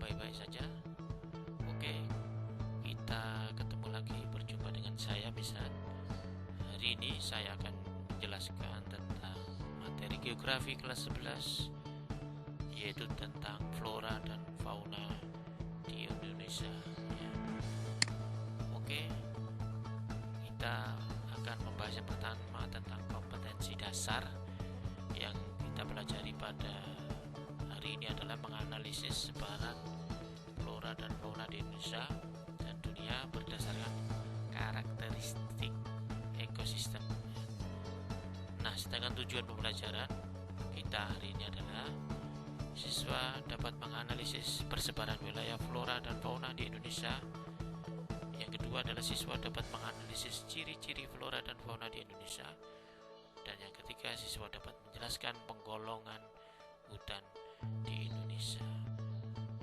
baik-baik saja. Oke, kita ketemu lagi, berjumpa dengan saya Misal. Hari ini saya akan menjelaskan tentang materi geografi kelas 11, yaitu tentang flora dan fauna di Indonesia ya. Oke, kita akan membahas yang pertama tentang kompetensi dasar yang kita pelajari pada hari ini adalah menganalisis sebaran flora dan fauna di Indonesia dan dunia berdasarkan karakteristik ekosistem. Nah, sedangkan tujuan pembelajaran kita hari ini adalah siswa dapat menganalisis persebaran wilayah flora dan fauna di Indonesia. Yang kedua adalah siswa dapat menganalisis ciri-ciri flora dan fauna di Indonesia. Dan yang ketiga, siswa dapat menjelaskan penggolongan hutan di Indonesia.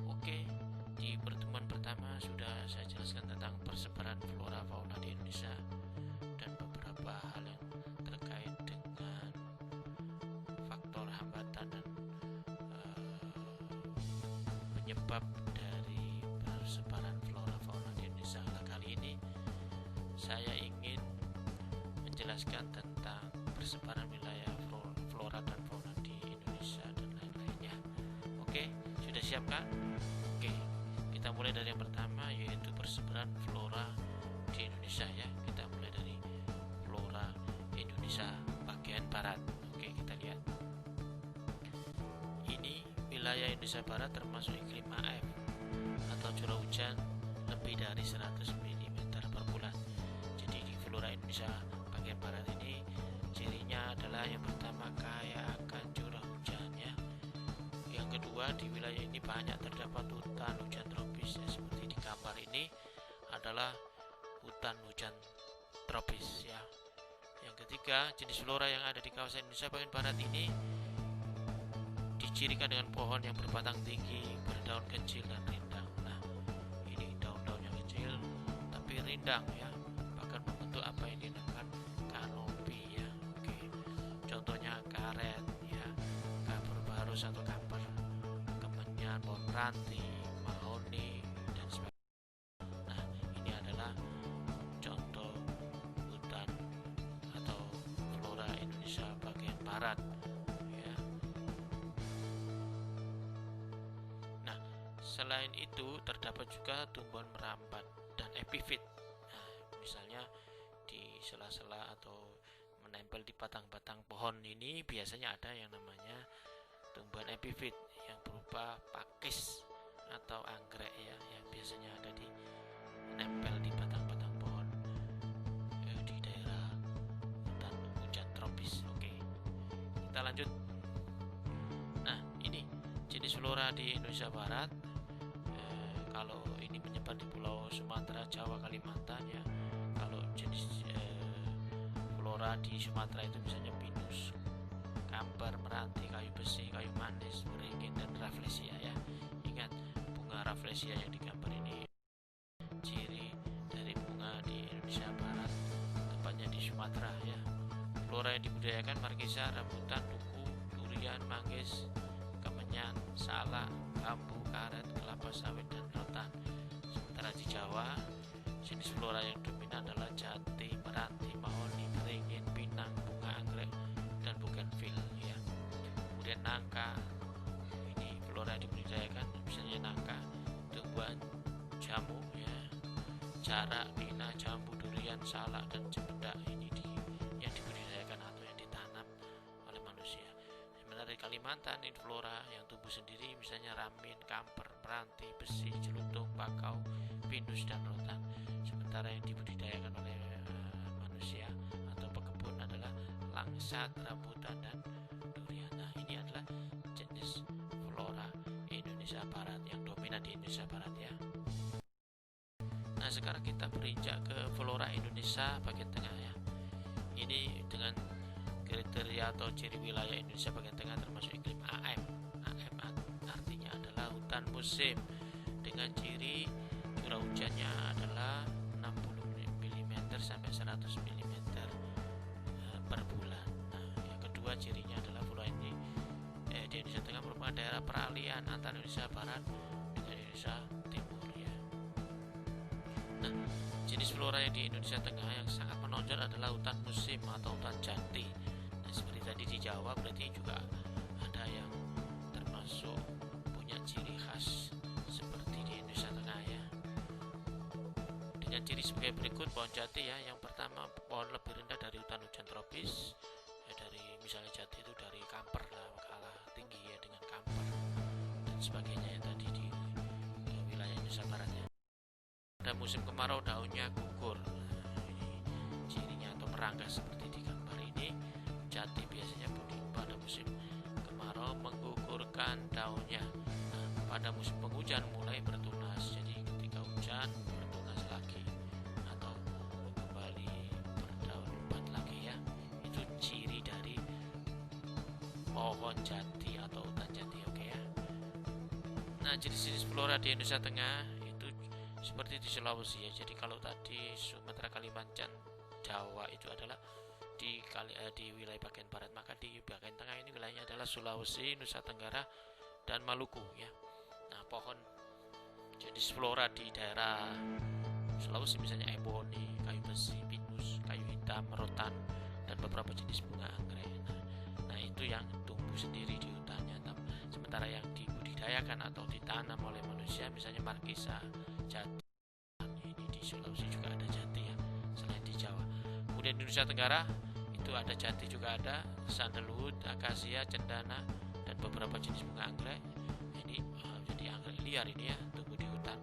Oke, di pertemuan pertama sudah saya jelaskan tentang persebaran flora fauna di Indonesia dan beberapa hal yang terkait dengan faktor hambatan dan penyebab dari persebaran flora fauna di Indonesia. Nah, kali ini saya ingin menjelaskan tentang persebaran wilayah flora dan fauna di Indonesia dan lain-lainnya. Oke, sudah siap kan? Oke, kita mulai dari yang pertama, yaitu persebaran flora di Indonesia ya. Kita mulai dari flora Indonesia bagian barat. Oke, kita lihat. Ini wilayah Indonesia Barat termasuk iklim AF atau curah hujan lebih dari 100 mm per bulan. Jadi di flora Indonesia bagian barat ini cirinya adalah yang pertama kaya akan curah hujan ya. Yang kedua, di wilayah ini banyak terdapat hutan hujan tropis ya, seperti di gambar ini adalah hutan hujan tropis ya. Yang ketiga, jenis flora yang ada di kawasan Indonesia bagian barat ini dicirikan dengan pohon yang berbatang tinggi, berdaun kecil dan rindang. Nah, ini daun-daunnya kecil tapi rindang ya, bahkan membentuk apa yang dinamakan kanopi ya. Oke, contohnya karet ya, kapur barus atau kapur, kemenyan, pohon ranti, mahoni dan sebagainya. Nah, ini adalah contoh hutan atau flora Indonesia bagian barat. Selain itu, terdapat juga tumbuhan merambat dan epifit. Nah, misalnya di sela-sela atau menempel di batang-batang pohon ini biasanya ada yang namanya tumbuhan epifit yang berupa pakis atau anggrek ya, yang biasanya ada di menempel di batang-batang pohon di daerah hutan hujan tropis. Oke, kita lanjut. Nah, ini jenis flora di Indonesia Barat. Kalau ini menyebar di Pulau Sumatera, Jawa, Kalimantan ya. Kalau jenis flora di Sumatera itu misalnya pinus, kamper, meranti, kayu besi, kayu manis, beringin dan rafflesia ya. Ingat, bunga rafflesia yang digambar ini ciri dari bunga di Indonesia Barat, tepatnya di Sumatera ya. Flora yang dibudidayakan markisa, rambutan, duku, durian, manggis, kemenyan, salak, bambu, karet, kelapa sawit dan rotan. Sementara di Jawa, jenis flora yang dominan adalah jati, meranti, mahoni, beringin, pinang, bunga anggrek dan bugenvil ya. Kemudian nangka, ini flora yang dibudidayakan, misalnya nangka, tumbuhan jamu ya, jarak, nina, jambu, durian, salak dan cempedak ini yang dibudidayakan atau yang ditanam oleh manusia. Dari Kalimantan, ini flora yang tumbuh sendiri misalnya ramin, kamper, meranti, besi, celuntung, bakau, pinus dan rotan. Sementara yang dibudidayakan oleh manusia atau pekebun adalah langsat, rambutan dan durian. Nah, ini adalah jenis flora Indonesia Barat yang dominan di Indonesia Barat ya. Nah, sekarang kita berinjak ke flora Indonesia bagian tengah ya. Ini dengan kriteria atau ciri wilayah Indonesia bagian tengah termasuk iklim AM. AM artinya adalah hutan musim dengan ciri curah hujannya adalah 60 mm sampai 100 mm per bulan. Nah, yang kedua cirinya adalah flora ini di Indonesia Tengah merupakan daerah peralihan antara Indonesia Barat dengan Indonesia Timur ya. Nah, jenis flora yang di Indonesia Tengah yang sangat menonjol adalah hutan musim atau hutan jati. Nah, seperti tadi di Jawa berarti juga ada yang termasuk punya ciri khas seperti di Indonesia Tengah ya. Dengan ciri sebagai berikut pohon jati ya. Yang pertama, pohon lebih rendah dari hutan hujan tropis. Ya, dari misalnya jati itu dari kamper lah, kalah tinggi ya dengan kamper dan sebagainya yang tadi di wilayah Indonesia Barat ya. Pada musim kemarau daunnya gugur. Nah, ini cirinya atau meranggas seperti di gambar ini. Jati biasanya pada musim kemarau menggugurkan daunnya. Nah, pada musim penghujan mulai bertunas. Jadi ketika hujan bertunas lagi atau kembali berdaun lebat lagi ya. Itu ciri dari pohon jati atau hutan jati, oke ya. Nah, jenis-jenis flora di Indonesia Tengah itu seperti di Sulawesi ya. Jadi kalau tadi Sumatera, Kalimantan, Jawa itu adalah di wilayah bagian barat, maka di bagian tengah ini wilayahnya adalah Sulawesi, Nusa Tenggara, dan Maluku ya. Nah, pohon jenis flora di daerah Sulawesi misalnya eboni, kayu besi, pinus, kayu hitam, rotan, dan beberapa jenis bunga anggrek. Nah, itu yang tumbuh sendiri di hutannya. Sementara yang dibudidayakan atau ditanam oleh manusia misalnya markisa, jati. Ini di Sulawesi juga ada jati ya, selain di Jawa. Kemudian di Nusa Tenggara itu ada jati juga ada, sandalwood, akasia, cendana, dan beberapa jenis bunga anggrek. Ini jadi anggrek liar ini ya, tumbuh di hutan.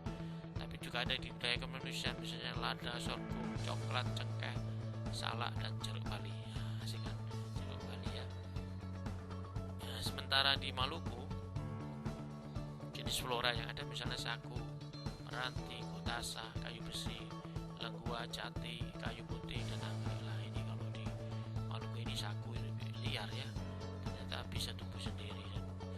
Tapi juga ada di wilayah kemanusiaan misalnya lada, sorghum, coklat, cengkeh, salak, dan jeruk bali. Nah, asik kan jeruk bali ya. Nah, sementara di Maluku jenis flora yang ada misalnya sagu, meranti, kutasa, kayu besi, lenggua, jati, kayu putih, dan anggrek. Lah ini kalau di Maluku ini sagu liar ya, ternyata bisa tumbuh sendiri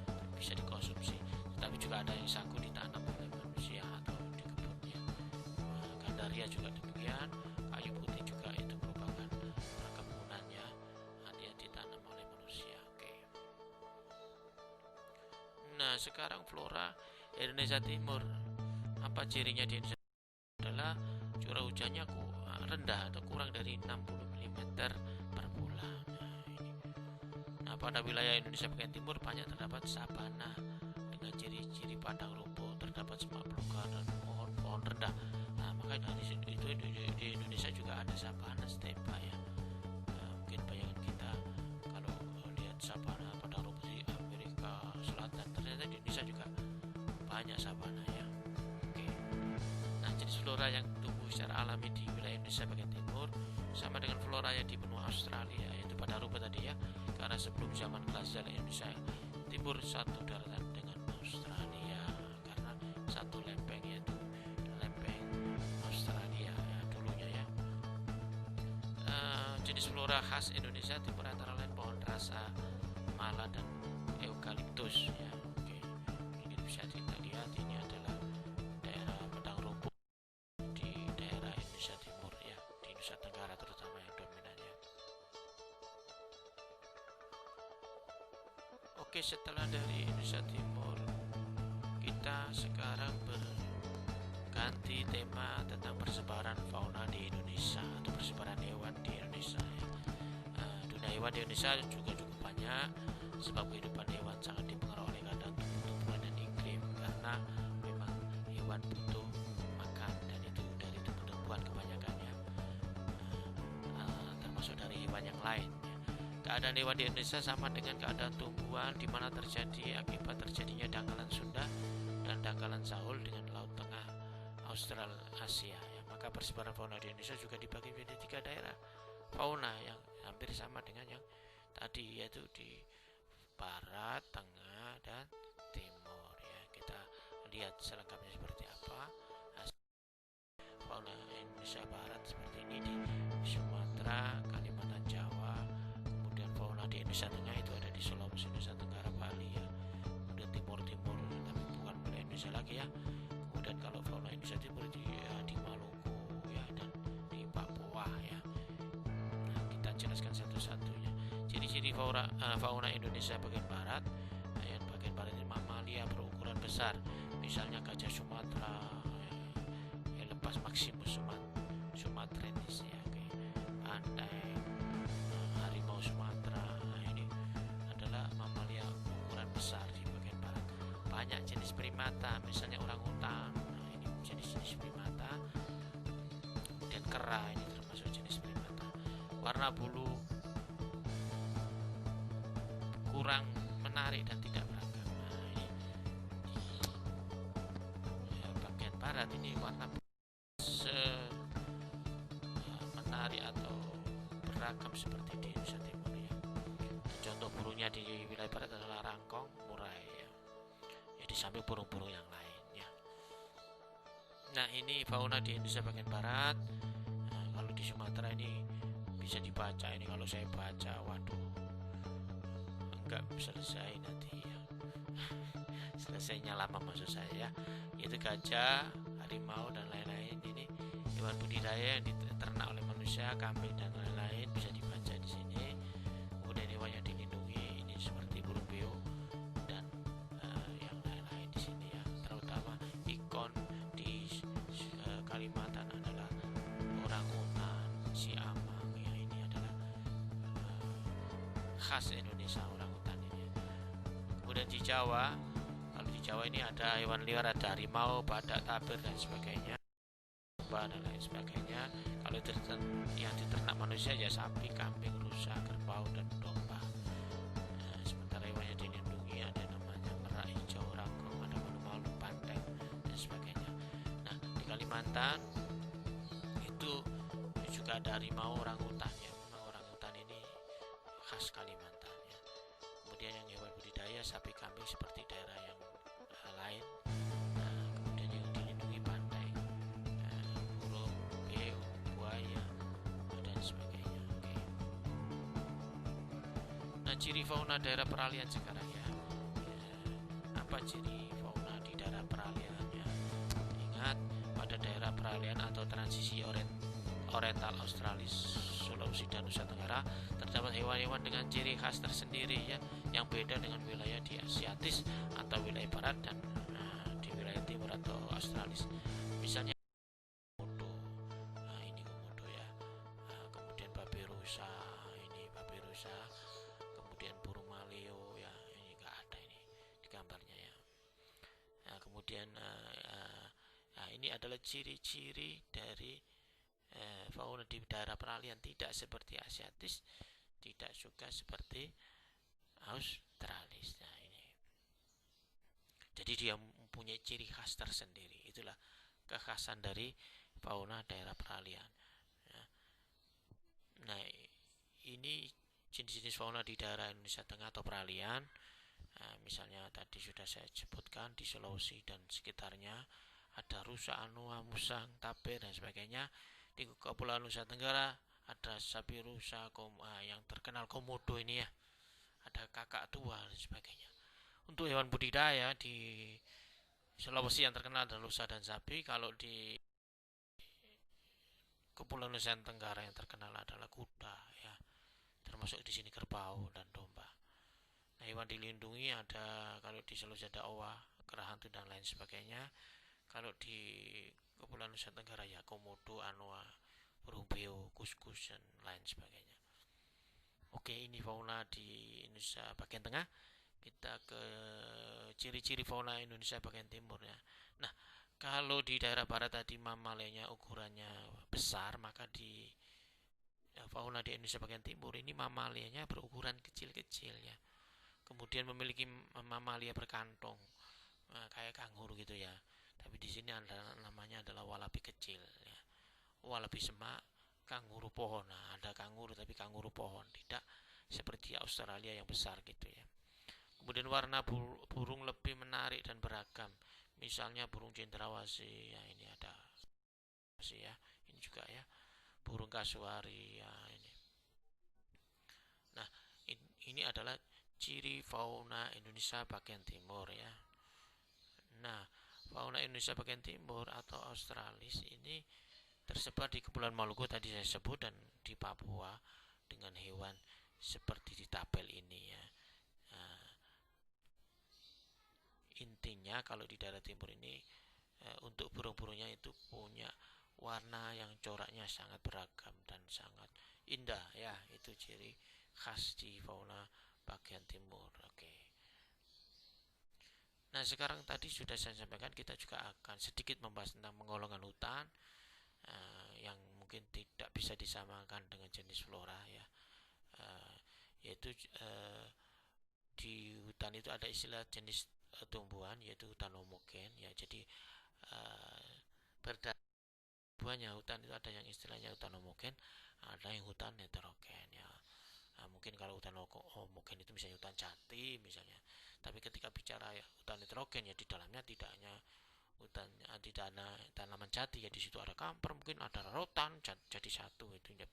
dan bisa dikonsumsi. Tapi juga ada yang sagu ditanam oleh manusia atau di kebunnya. Gandaria juga demikian, kayu putih juga itu merupakan perkebunannya, yang ditanam oleh manusia. Oke. Nah, sekarang flora Indonesia Timur, apa cirinya di Indonesia adalah curah hujannya rendah atau kurang dari 60 mm per bulan. Nah, pada wilayah Indonesia bagian timur banyak terdapat sabana dengan ciri-ciri padang rumput, terdapat semak belukar dan pohon-pohon rendah. Nah, maka dari itu di Indonesia juga ada sabana stepa ya. Mungkin bayangan kita kalau lihat sabana padang rumput di Amerika Selatan, ternyata di Indonesia juga banyak sabana ya. Oke. Nah, jenis flora yang tumbuh secara alami di wilayah Indonesia bagian timur sama dengan flora yang di benua Australia, yaitu pada rumput tadi ya. Karena sebelum zaman glasial Indonesia Timur satu daratan dengan Australia karena satu lempeng, yaitu lempeng Australia ya dulunya ya. Jenis flora khas Indonesia Timur antara lain pohon rasa, mala, dan eukaliptus ya. Oke. Ini bisa kita lihat ini adalah daerah padang rumput di daerah Indonesia Timur ya, di Nusa Tenggara terutama yang dominan ya. Oke, setelah dari Indonesia Timur, kita sekarang berganti tema tentang persebaran fauna di Indonesia atau persebaran hewan di Indonesia ya. Dunia hewan di Indonesia juga cukup banyak, sebab kehidupan hewan sangat dipengaruhi oleh keadaan tumbuh-tumbuhan dan iklim, karena memang hewan butuh makan dan itu dari tumbuh-tumbuhan kebanyakannya, termasuk dari hewan yang lain. Keadaan hewan di Indonesia sama dengan keadaan tumbuhan di mana terjadi akibat terjadinya dangkalan Sunda dan dangkalan Sahul dengan Laut Tengah Australasia ya. Maka persebaran fauna di Indonesia juga dibagi menjadi 3 daerah fauna yang hampir sama dengan yang tadi, yaitu di barat, tengah, dan timur ya. Kita lihat selengkapnya seperti apa fauna Indonesia Barat seperti ini di Sumatera, Kalimantan, Jawa. Kemudian fauna di Indonesia Tengah itu ada di Sulawesi, Nusa Tenggara, Bali ya. Kemudian timur-timur tapi bukan wilayah Indonesia lagi ya. Kemudian kalau fauna Indonesia Timur itu ya di Maluku ya, dan di Papua ya. Nah, kita jelaskan satu-satunya. Ciri-ciri fauna Indonesia bagian barat. Yang bagian barat ini mamalia berukuran besar, misalnya gajah Sumatera, lepas Maximus sumatrensis ya, anteng, harimau Sumatera. Ini adalah mamalia ukuran besar di bagian barat. Banyak jenis primata, misalnya orangutan. Ini jenis-jenis primata. Kemudian kera, ini termasuk jenis primata. Warna bulu kurang menarik dan tidak beragam. Ini di bagian barat ini warna menarik atau beragam seperti di Indonesia Timur ya. Contoh burungnya di wilayah barat adalah rangkong, murai ya. Di samping burung-burung yang lain ya. Nah, ini fauna di Indonesia bagian barat. Kalau di Sumatera ini bisa dibaca, ini kalau saya baca, waduh, enggak selesai nanti ya. Selesainya lama maksud saya. Itu gajah, harimau dan lain-lain. Ini hewan budidaya yang diternak oleh manusia, kambing dan lain-lain, bisa dibaca di sini. Kemudian hewan yang dilindungi ini seperti burung beo dan yang lain-lain di sini ya. Terutama ikon di Kalimantan adalah orangutan, siamang ya. Ini adalah khas Indonesia, orangutan ini. Kemudian di Jawa, kalau di Jawa ini ada hewan liar, ada harimau, badak, tapir dan sebagainya, dan lain sebagainya. Kalau yang diternak manusia ya sapi, kambing, rusa, kerbau dan domba. Sementara hewan yang dilindungi ada namanya merak hijau, rangkong, ada malu-malu, banteng dan sebagainya. Nah, di Kalimantan itu juga ada harimau, orangutan ya. Memang orangutan ini khas Kalimantan ya. Kemudian yang hewan budidaya sapi, kambing seperti daerah yang lain. Kemudian yang dilindungi pantai, burung beo, buaya dan sebagainya. Oke. Nah, ciri fauna daerah peralihan sekarang ya. Apa ciri fauna di daerah peralihan ya? Ingat, pada daerah peralihan atau transisi oriental Australis, Sulawesi dan Nusa Tenggara terdapat hewan-hewan dengan ciri khas tersendiri ya, yang beda dengan wilayah di Asiatis atau wilayah barat dan di wilayah timur atau Australis. Misalnya komodo, ini komodo ya. Kemudian babi rusa, ini babi rusa. Kemudian burung maleo ya, ini enggak ada ini di gambarnya ya. Nah, kemudian ini adalah ciri-ciri dari fauna di daerah peralihan, tidak seperti Asiatis, tidak juga seperti Australis. Nah, ini jadi dia mempunyai ciri khas tersendiri. Itulah kekhasan dari fauna daerah peralihan ya. Nah, ini jenis-jenis fauna di daerah Indonesia Tengah atau peralihan. Misalnya tadi sudah saya sebutkan di Sulawesi dan sekitarnya ada rusa, anoa, musang, tapir dan sebagainya. Di Kepulauan Nusa Tenggara ada sapi rusa, yang terkenal komodo ini ya, ada kakak tua dan sebagainya. Untuk hewan budidaya di Sulawesi yang terkenal adalah rusa dan sapi. Kalau di Kepulauan Nusa Tenggara yang terkenal adalah kuda ya, termasuk di sini kerbau dan domba. Nah, hewan dilindungi ada, kalau di Sulawesi ada owa, kera hantu dan lain sebagainya. Kalau di Kepulauan Nusa Tenggara ya komodo, anoa, burung beo, kus-kus dan lain sebagainya. Oke, ini fauna di Indonesia bagian tengah. Kita ke ciri-ciri fauna Indonesia bagian timur ya. Nah, kalau di daerah barat tadi mamalianya ukurannya besar, maka di fauna di Indonesia bagian timur ini mamalianya berukuran kecil-kecil ya. Kemudian memiliki mamalia berkantong, kayak kanguru gitu ya. Tapi di sini namanya adalah walabi kecil ya. Walabi semak, kanguru pohon. Nah, ada kanguru tapi kanguru pohon, tidak seperti Australia yang besar gitu ya. Kemudian warna burung lebih menarik dan beragam. Misalnya burung cendrawasih ya, ini ada ya. Ini juga ya. Burung kasuari ya, ini. Nah, ini adalah ciri fauna Indonesia bagian timur ya. Nah, fauna Indonesia bagian timur atau Australis ini tersebar di Kepulauan Maluku tadi saya sebut, dan di Papua dengan hewan seperti di tabel ini ya. Intinya makanya kalau di daerah timur ini untuk burung-burungnya itu punya warna yang coraknya sangat beragam dan sangat indah ya, itu ciri khas di fauna bagian timur. Oke. Nah, sekarang tadi sudah saya sampaikan, kita juga akan sedikit membahas tentang penggolongan hutan yang mungkin tidak bisa disamakan dengan jenis flora ya. Yaitu di hutan itu ada istilah jenis tumbuhan, yaitu hutan homogen ya. Jadi berdasarkan tumbuhannya hutan itu ada yang istilahnya hutan homogen, ada yang hutan heterogen ya. Nah, mungkin kalau hutan homogen itu misalnya hutan jati misalnya, tapi ketika bicara ya, hutan heterogen ya di dalamnya tidak hanya hutan, tidak ada tanaman jati ya, di situ ada kamper, mungkin ada rotan jadi satu, itu ya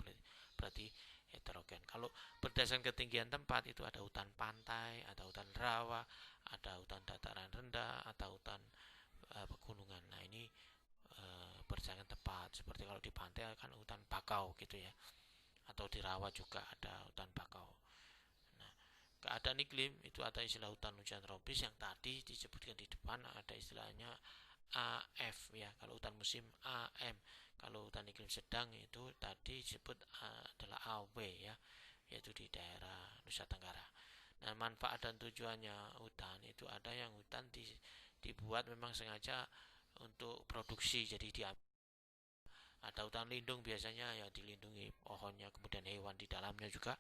berarti heterogen. Kalau berdasarkan ketinggian tempat itu ada hutan pantai, ada hutan rawa, ada hutan dataran rendah, atau hutan pegunungan. Nah, ini berdasarkan tempat, seperti kalau di pantai kan hutan bakau gitu ya, atau di rawa juga ada hutan bakau. Nah, keadaan iklim itu ada istilah hutan hujan tropis yang tadi disebutkan di depan, ada istilahnya AF ya. Kalau hutan musim AM, kalau hutan iklim sedang itu tadi disebut adalah AW ya, yaitu di daerah Nusa Tenggara. Nah, manfaat dan tujuannya hutan itu ada yang hutan dibuat memang sengaja untuk produksi, jadi ada hutan lindung biasanya ya, dilindungi pohonnya, kemudian hewan di dalamnya juga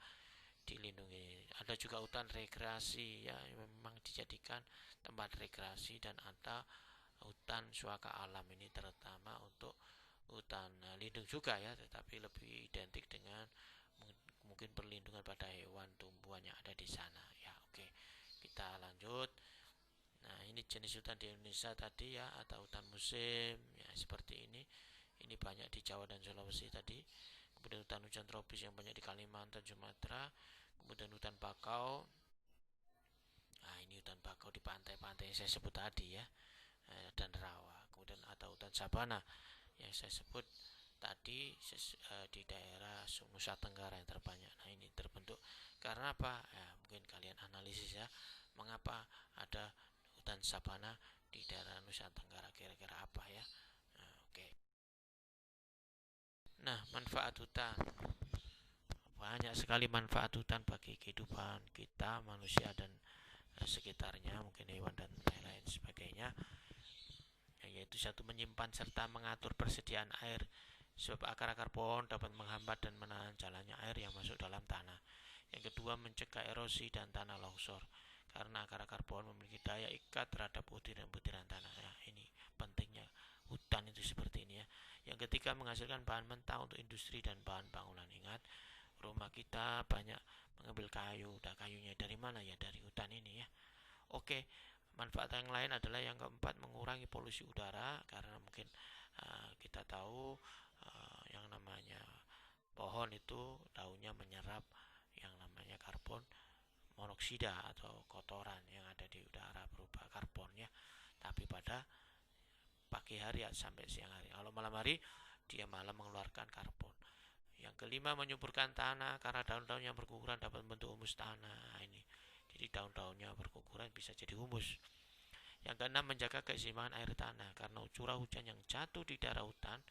dilindungi. Ada juga hutan rekreasi ya, memang dijadikan tempat rekreasi, dan ada hutan suaka alam, ini terutama untuk hutan lindung juga ya, tetapi lebih identik dengan mungkin perlindungan pada hewan tumbuhan yang ada di sana ya. Oke, kita lanjut. Nah, ini jenis hutan di Indonesia tadi ya, atau hutan musim ya, seperti ini. Ini banyak di Jawa dan Sulawesi tadi. Kemudian hutan hujan tropis yang banyak di Kalimantan, Sumatera. Kemudian hutan bakau. Nah, ini hutan bakau di pantai-pantai yang saya sebut tadi ya, dan rawa. Kemudian ada hutan sabana yang saya sebut tadi di daerah Nusa Tenggara yang terbanyak. Nah, ini terbentuk karena apa? Ya, mungkin kalian analisis ya, mengapa ada hutan sabana di daerah Nusa Tenggara, kira-kira apa ya? Nah, oke. Nah, manfaat hutan. Banyak sekali manfaat hutan bagi kehidupan kita, manusia, dan sekitarnya, mungkin hewan dan lain-lain sebagainya. Yaitu satu, menyimpan serta mengatur persediaan air, sebab akar-akar pohon dapat menghambat dan menahan jalannya air yang masuk dalam tanah. Yang kedua, mencegah erosi dan tanah longsor, karena akar-akar pohon memiliki daya ikat terhadap butiran-butiran tanah. Nah, ini pentingnya hutan itu seperti ini ya. Yang ketiga, menghasilkan bahan mentah untuk industri dan bahan bangunan. Ingat, rumah kita banyak mengambil kayu. Dan kayunya dari mana ya? Dari hutan ini ya. Oke, manfaat yang lain adalah yang keempat, mengurangi polusi udara, karena mungkin kita tahu yang namanya pohon itu daunnya menyerap yang namanya karbon monoksida atau kotoran yang ada di udara berupa karbon ya. Tapi pada pagi hari sampai siang hari, kalau malam hari dia malah mengeluarkan karbon. Yang kelima, menyuburkan tanah, karena daun-daun yang berguguran dapat membentuk humus tanah. Ini jadi daun-daunnya berguguran bisa jadi humus. Yang keenam, menjaga keseimbangan air tanah, karena curah hujan yang jatuh di daerah hutan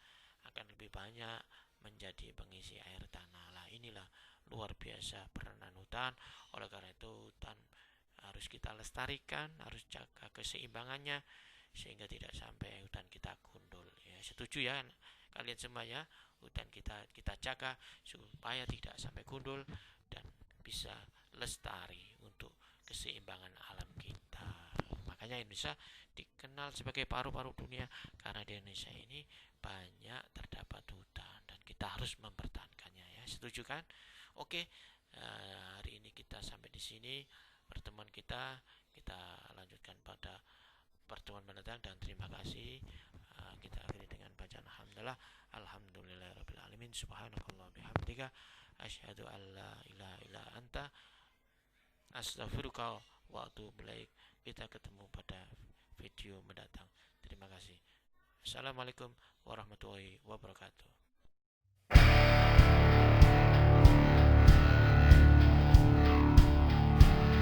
akan lebih banyak menjadi pengisi air tanah. Lah, inilah luar biasa peranan hutan. Oleh karena itu hutan harus kita lestarikan, harus jaga keseimbangannya sehingga tidak sampai hutan kita gundul. Ya, setuju ya kalian semua ya, hutan kita jaga supaya tidak sampai gundul dan bisa lestari untuk keseimbangan alam kita. Makanya Indonesia dikenal sebagai paru-paru dunia, karena di Indonesia ini banyak terdapat hutan dan kita harus mempertahankannya ya. Setuju kan? Oke, hari ini kita sampai di sini pertemuan kita. Kita lanjutkan pada pertemuan mendatang, dan terima kasih. Kita akhiri dengan bacaan alhamdulillah, alhamdulillahirabbil alamin, subhanakallah bihamdika, asyhadu an la ilaha illa anta, astaghfiruka wa atubu ilaik. Kita ketemu pada video mendatang. Terima kasih. Assalamualaikum warahmatullahi wabarakatuh.